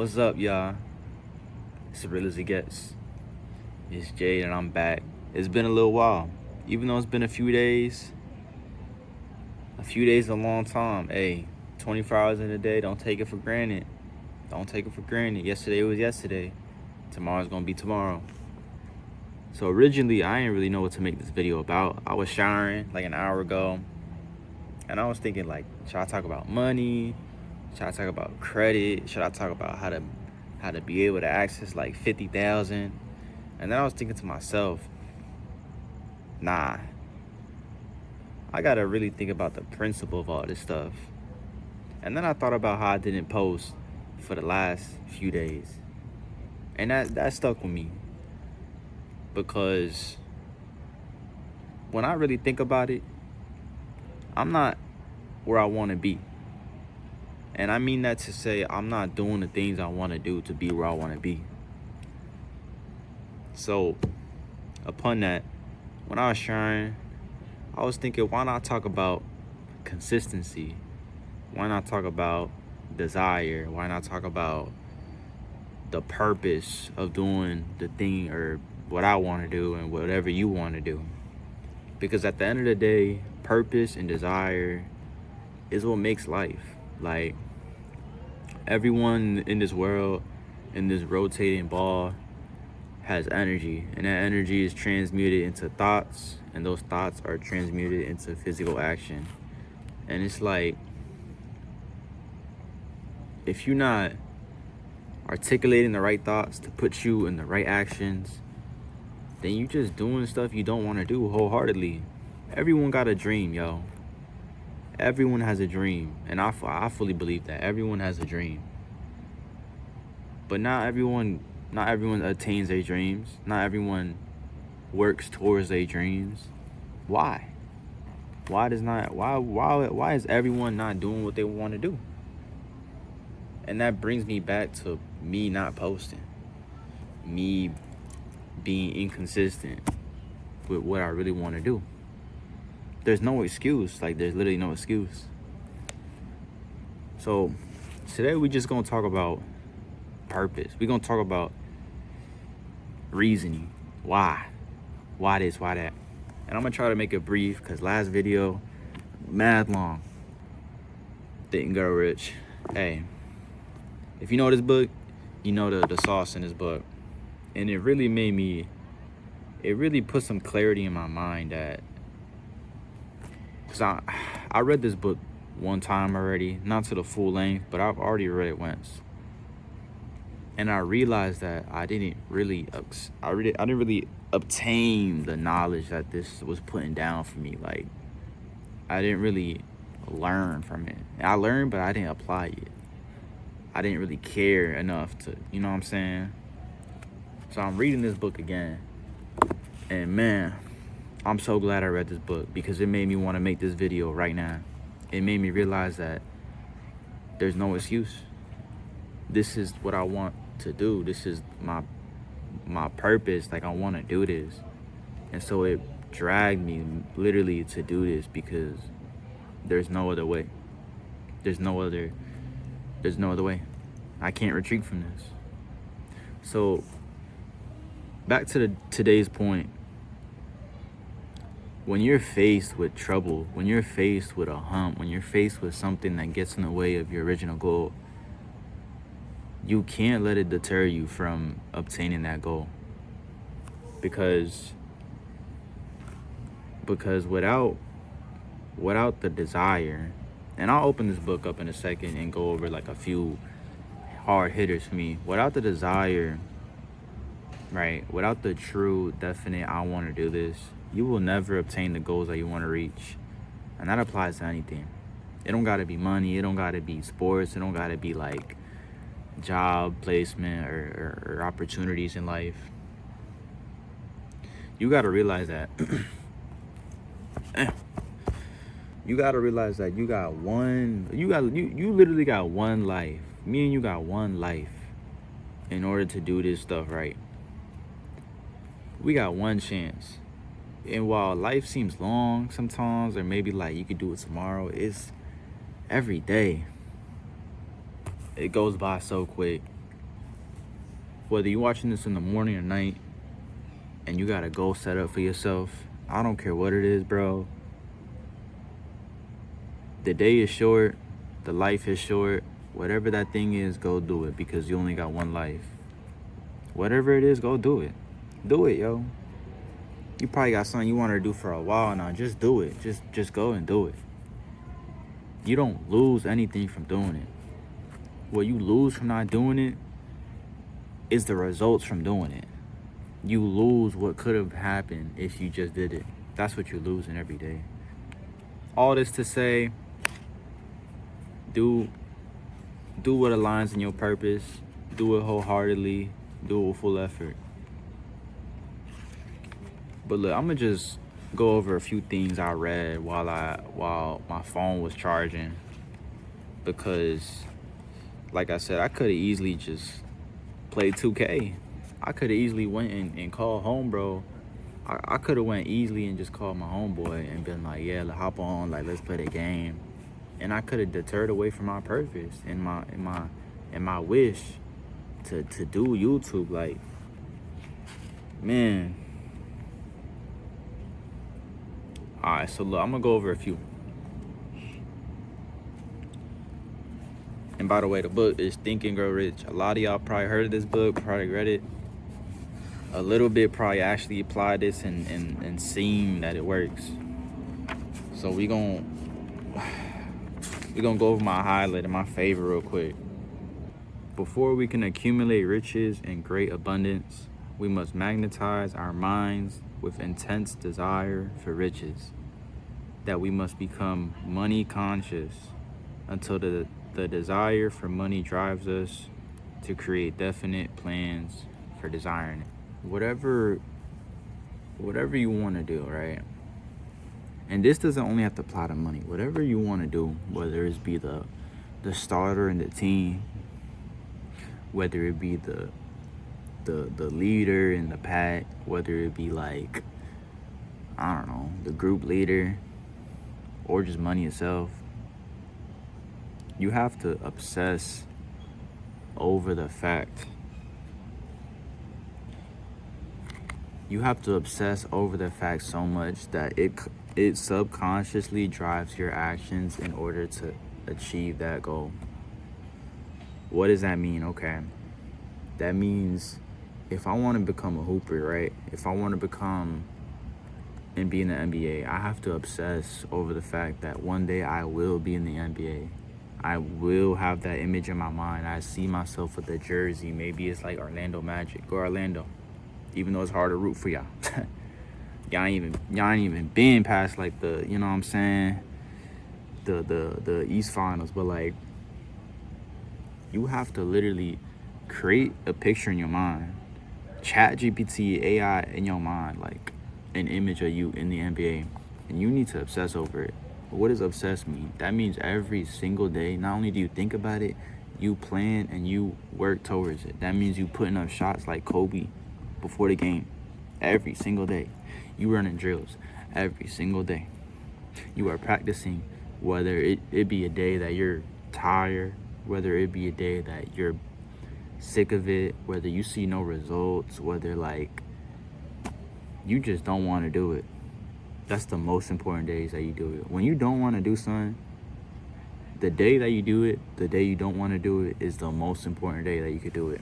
What's up, y'all? It's real as it gets. It's Jade and I'm back. It's been a little while. Even though it's been a few days is a long time. Hey, 24 hours in a day, don't take it for granted. Don't take it for granted. Yesterday was yesterday. Tomorrow's gonna be tomorrow. So originally, I didn't really know what to make this video about. I was showering like an hour ago, and I was thinking like, should I talk about money? Should I talk about credit? Should I talk about how to be able to access like 50,000? And then I was thinking to myself, nah, I gotta really think about the principle of all this stuff. And then I thought about how I didn't post for the last few days, and that stuck with me, because when I really think about it, I'm not where I want to be. And I mean that to say I'm not doing the things I want to do to be where I want to be. So upon that, when I was sharing, I was thinking, why not talk about consistency? Why not talk about desire? Why not talk about the purpose of doing the thing or what I want to do and whatever you want to do? Because at the end of the day, purpose and desire is what makes life. Like, everyone in this world, in this rotating ball, has energy, and that energy is transmuted into thoughts, and those thoughts are transmuted into physical action. And it's like, if you're not articulating the right thoughts to put you in the right actions, then you just doing stuff you don't want to do wholeheartedly. Everyone got a dream, yo. Everyone has a dream, and I fully believe that everyone has a dream. But not everyone attains their dreams. Not everyone works towards their dreams. Why? Why is everyone not doing what they want to do? And that brings me back to me not posting, me being inconsistent with what I really want to do. There's no excuse. Like, there's literally no excuse. So today we just gonna talk about purpose. We're gonna talk about reasoning. Why this, why that. And I'm gonna try to make it brief, because last video mad long. Think and Grow Rich. Hey, if you know this book, you know the sauce in this book. And it really put some clarity in my mind, that because I read this book one time already, not to the full length, but I've already read it once. And I realized that I didn't really obtain the knowledge that this was putting down for me. Like, I didn't really learn from it. I learned, but I didn't apply it. I didn't really care enough to, you know what I'm saying? So I'm reading this book again, and man, I'm so glad I read this book, because it made me want to make this video right now. It made me realize that there's no excuse. This is what I want to do. This is my purpose. Like, I want to do this. And so it dragged me literally to do this, because there's no other way. There's no other way. I can't retreat from this. So back to today's point. When you're faced with trouble, when you're faced with a hump, when you're faced with something that gets in the way of your original goal, you can't let it deter you from obtaining that goal. Because without the desire, and I'll open this book up in a second and go over like a few hard hitters for me. Without the desire, right? Without the true, definite, I want to do this, you will never obtain the goals that you want to reach. And that applies to anything. It don't got to be money. It don't got to be sports. It don't got to be like job placement or opportunities in life. You got to realize that you literally got one life. Me and you got one life in order to do this stuff right. We got one chance. And while life seems long sometimes, or maybe like you could do it tomorrow, it's every day. It goes by so quick. Whether you're watching this in the morning or night and you got a goal set up for yourself, I don't care what it is, bro. The day is short, the life is short. Whatever that thing is, go do it, because you only got one life. Whatever it is, go do it. Do it, yo. You probably got something you wanted to do for a while now. Just do it. Just go and do it. You don't lose anything from doing it. What you lose from not doing it is the results from doing it. You lose what could have happened if you just did it. That's what you're losing every day. All this to say, do what aligns in your purpose. Do it wholeheartedly. Do it with full effort. But look, I'm gonna just go over a few things I read while my phone was charging, because like I said, I could have easily just played 2K. I could have easily went and called home, bro. I could have went easily and just called my homeboy and been like, yeah, hop on, like, let's play the game. And I could have deterred away from my purpose and my wish to do YouTube. Like, man. All right, so look, I'm gonna go over a few. And by the way, the book is Think and Grow Rich. A lot of y'all probably heard of this book, probably read it a little bit, probably actually applied this and seen that it works. So we gonna go over my highlight and my favorite real quick. Before we can accumulate riches in great abundance, we must magnetize our minds with intense desire for riches, that we must become money conscious until the desire for money drives us to create definite plans for desiring it. Whatever you want to do, right? And this doesn't only have to apply to money. Whatever you want to do, whether it be the starter in the team, whether it be the leader in the pack, whether it be like, I don't know, the group leader, or just money itself, you have to obsess over the fact. You have to obsess over the fact so much that it subconsciously drives your actions in order to achieve that goal. What does that mean? Okay. That means if I want to become a hooper, right? If I want to become and be in the NBA, I have to obsess over the fact that one day I will be in the NBA. I will have that image in my mind. I see myself with the jersey. Maybe it's like Orlando Magic or Orlando, even though it's hard to root for y'all. y'all ain't even been past like the, you know what I'm saying, the East Finals. But like, you have to literally create a picture in your mind, chat GPT, AI in your mind, like an image of you in the NBA, and you need to obsess over it. What does obsess mean? That means every single day, not only do you think about it, you plan and you work towards it. That means you putting up shots like Kobe before the game every single day. You running drills every single day. You are practicing, whether it be a day that you're tired, whether it be a day that you're sick of it, whether you see no results, whether like you just don't want to do it. That's the most important days that you do it. When you don't want to do something, the day that you do it, the day you don't want to do it, is the most important day that you could do it.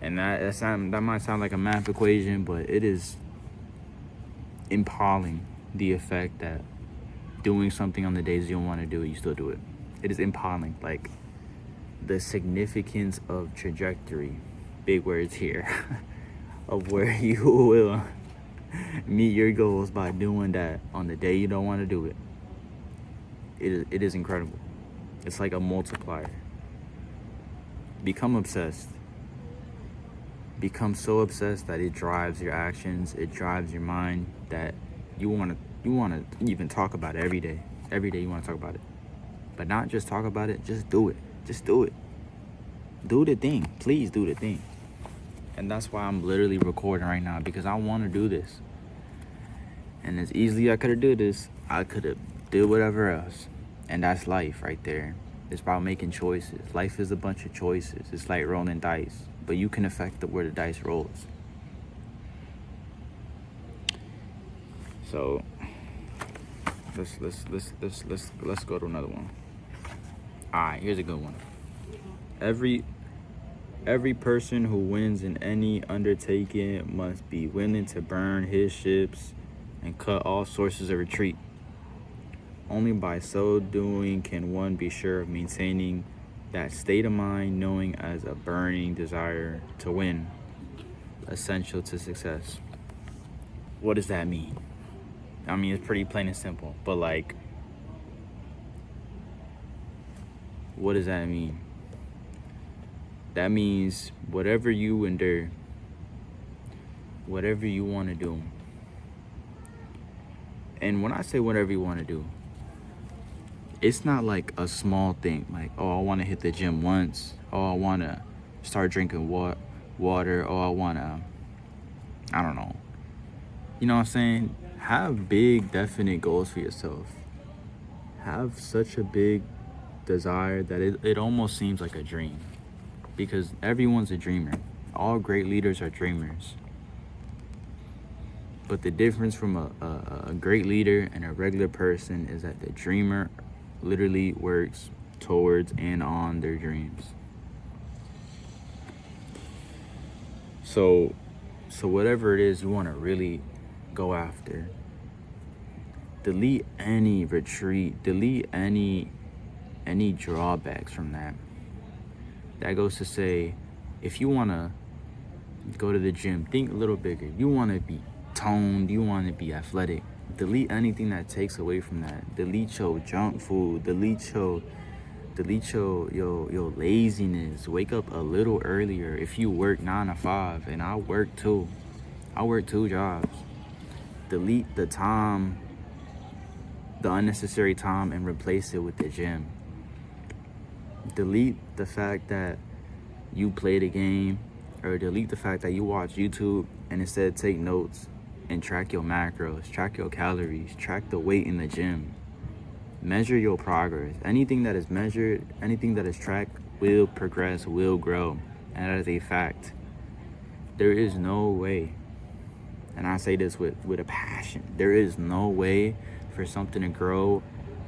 And that might sound like a math equation, but it is impaling the effect that doing something on the days you don't want to do it, you still do it. It is impaling, like the significance of trajectory, big words here, of where you will meet your goals by doing that on the day you don't want to do it. It is incredible. It's like a multiplier. Become obsessed. Become so obsessed that it drives your actions. It drives your mind, that you want to even talk about it every day. Every day you want to talk about it. But not just talk about it, just do it. Just do it. Do the thing. Please do the thing. And that's why I'm literally recording right now, because I want to do this. And as easily I could have did this, I could have did whatever else. And that's life right there. It's about making choices. Life is a bunch of choices. It's like rolling dice, but you can affect where the dice rolls. So let's go to another one. All right, here's a good one. Every person who wins in any undertaking must be willing to burn his ships and cut all sources of retreat. Only by so doing can one be sure of maintaining that state of mind, knowing as a burning desire to win, essential to success. What does that mean? I mean, it's pretty plain and simple, but like, what does that mean? That means whatever you endure, whatever you want to do. And when I say whatever you want to do, it's not like a small thing. Like, oh, I want to hit the gym once. Oh, I want to start drinking water. Oh, I want to, I don't know. You know what I'm saying? Have big, definite goals for yourself. Have such a big desire that it almost seems like a dream. Because everyone's a dreamer. All great leaders are dreamers. But the difference from a great leader and a regular person is that the dreamer literally works towards and on their dreams. So whatever it is you want to really go after, delete any retreat, delete any drawbacks from that. That goes to say, if you want to go to the gym, think a little bigger. You want to be toned, you want to be athletic. Delete anything that takes away from that. Delete your junk food. Delete your laziness. Wake up a little earlier. If you work 9 to 5, and I work 2 jobs. Delete the time, the unnecessary time, and replace it with the gym. Delete the fact that you played a game, or delete the fact that you watch YouTube and instead take notes and track your macros, track your calories, track the weight in the gym. Measure your progress. Anything that is measured, anything that is tracked will progress, will grow. And that is a fact. There is no way, and I say this with a passion, there is no way for something to grow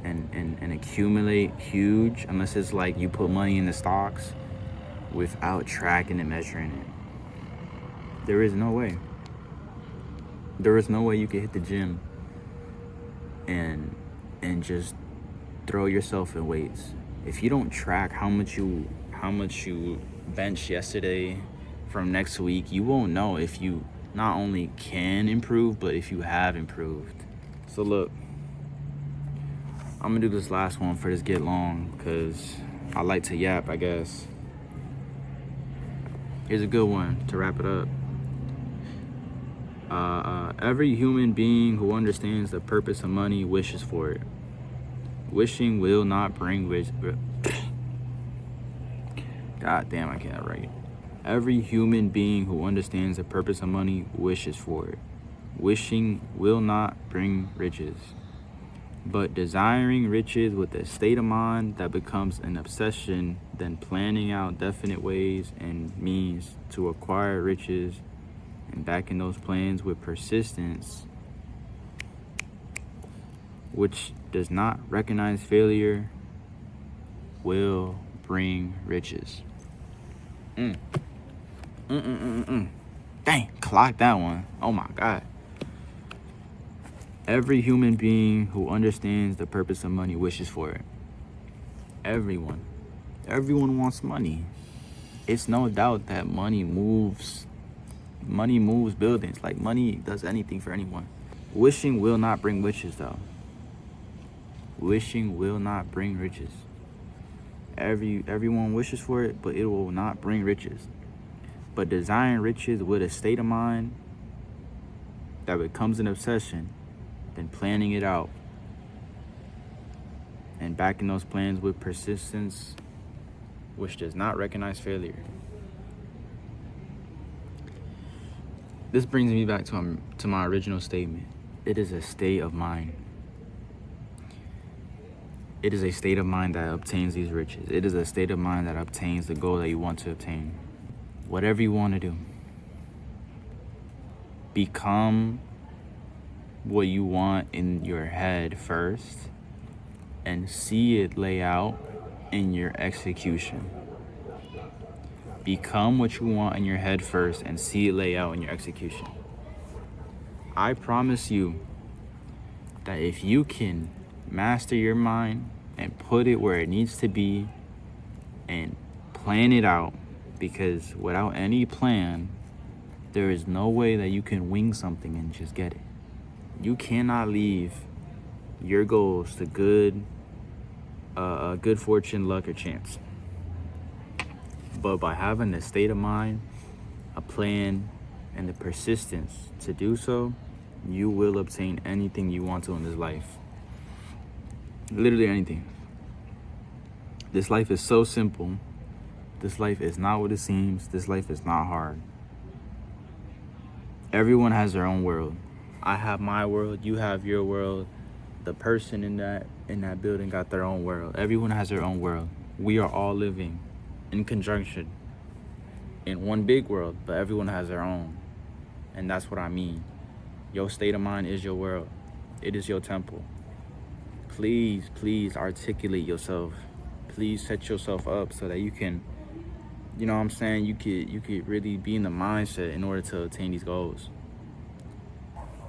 and accumulate huge unless it's like you put money in the stocks without tracking and measuring it. There is no way. There is no way you can hit the gym and just throw yourself in weights. If you don't track how much you benched yesterday from next week, you won't know if you not only can improve, but if you have improved. So look, I'm gonna do this last one for this get long, because I like to yap, I guess. Here's a good one to wrap it up. Every human being who understands the purpose of money wishes for it. Wishing will not bring God damn, I can't write. Every human being who understands the purpose of money wishes for it. Wishing will not bring riches. But desiring riches with a state of mind that becomes an obsession, then planning out definite ways and means to acquire riches and backing those plans with persistence, which does not recognize failure, will bring riches. Dang, clock that one. Oh my God. Every human being who understands the purpose of money wishes for it. Everyone wants money. It's no doubt that money moves buildings. Like, money does anything for anyone. Wishing will not bring riches, though. Wishing will not bring riches. Everyone wishes for it, but it will not bring riches. But desiring riches with a state of mind that becomes an obsession, then planning it out and backing those plans with persistence, which does not recognize failure. This brings me back to my original statement. It is a state of mind. It is a state of mind that obtains these riches. It is a state of mind that obtains the goal that you want to obtain. Whatever you want to do, become what you want in your head first and see it lay out in your execution. Become what you want in your head first and see it lay out in your execution. I promise you that if you can master your mind and put it where it needs to be and plan it out, because without any plan, there is no way that you can wing something and just get it. You cannot leave your goals to good fortune, luck, or chance. But by having a state of mind, a plan, and the persistence to do so, you will obtain anything you want to in this life. Literally anything. This life is so simple. This life is not what it seems. This life is not hard. Everyone has their own world. I have my world. You have your world. The person in that building got their own world. Everyone has their own world. We are all living in conjunction in one big world, but everyone has their own. And that's what I mean. Your state of mind is your world. It is your temple. Please articulate yourself. Please set yourself up so that you can, you know what I'm saying, you could really be in the mindset in order to attain these goals.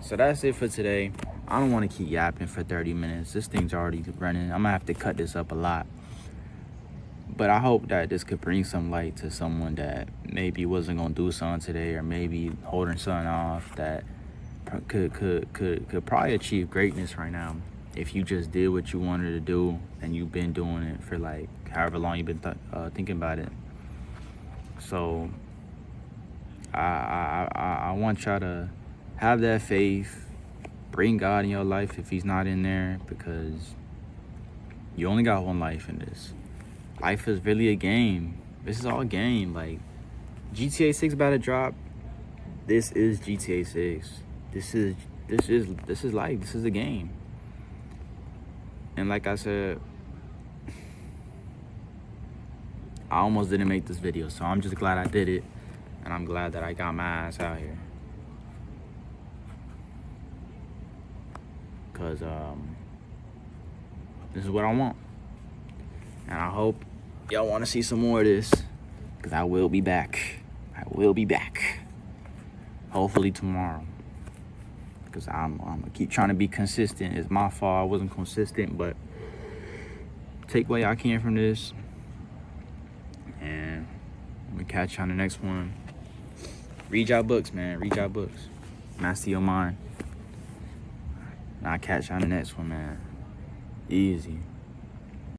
So that's it for today. I don't want to keep yapping for 30 minutes. This thing's already running. I'm gonna have to cut this up a lot. But I hope that this could bring some light to someone that maybe wasn't gonna do something today, or maybe holding something off, that could probably achieve greatness right now if you just did what you wanted to do and you've been doing it for like however long you've been thinking about it. So I want y'all to have that faith. Bring God in your life if he's not in there, because you only got one life in this. Life is really a game. This is all a game. Like, GTA 6 about to drop. This is GTA 6. This is life. This is a game. And like I said, I almost didn't make this video, so I'm just glad I did it, and I'm glad that I got my ass out here. Cause this is what I want. And I hope y'all want to see some more of this, because I will be back. Hopefully tomorrow. Because I'm going to keep trying to be consistent. It's my fault I wasn't consistent, but take what y'all can from this. And I'm going to catch you on the next one. Read y'all books, man. Read y'all books. Master your mind. And I'll catch you on the next one, man. Easy.